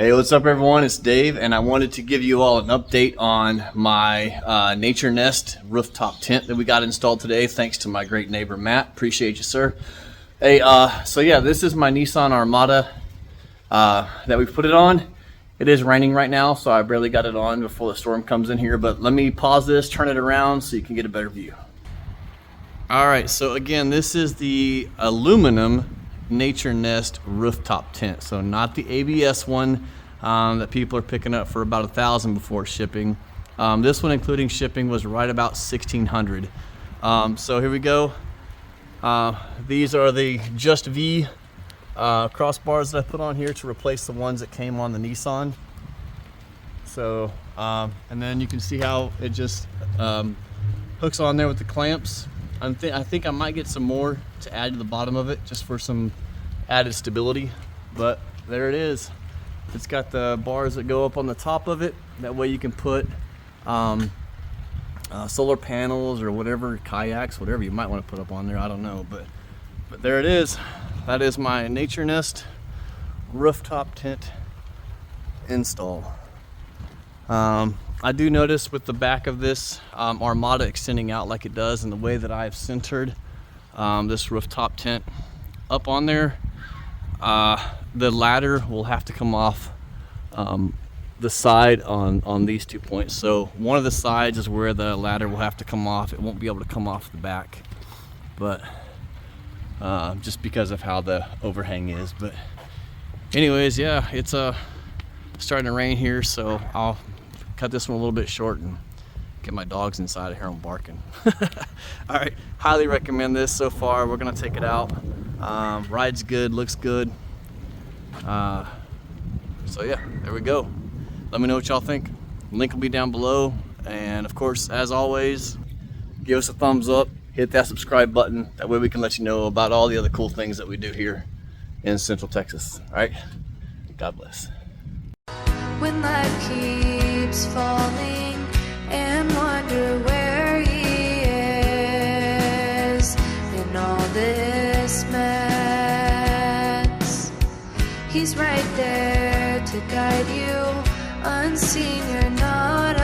Hey, what's up everyone? It's Dave, and I wanted to give you all an update on my Naturnest rooftop tent that we got installed today, thanks to my great neighbor Matt. Appreciate you, sir. Hey, so yeah, this is my Nissan Armada that we put it on. It is raining right now, so I barely got it on before the storm comes in here, but let me pause this, turn it around so you can get a better view. All right, so again, this is the aluminum Naturnest rooftop tent, so not the ABS one that people are picking up for about $1,000 before shipping. This one, including shipping, was right about $1,600. So here we go. These are the Just V crossbars that I put on here to replace the ones that came on the Nissan. So and then you can see how it just hooks on there with the clamps. I think I might get some more to add to the bottom of it just for some added stability, but there it is. It's got the bars that go up on the top of it. That way you can put solar panels or whatever, kayaks, whatever you might want to put up on there. I don't know, but there it is. That is my Naturnest rooftop tent install. I do notice with the back of this Armada extending out like it does, and the way that I've centered this rooftop tent up on there, the ladder will have to come off the side on these 2 points. So one of the sides is where the ladder will have to come off. It won't be able to come off the back, but just because of how the overhang is. But anyways, yeah, it's starting to rain here, so I'll cut this one a little bit short and get my dogs inside of here and barking. All right, highly recommend this so far. We're gonna take it out. Rides good, looks good. So yeah, there we go. Let me know what y'all think. Link will be down below, and of course, as always, give us a thumbs up, hit that subscribe button. That way we can let you know about all the other cool things that we do here in Central Texas. All right, God bless. When life keeps falling and wonder where he is in all this mess, he's right there to guide you, unseen, you're not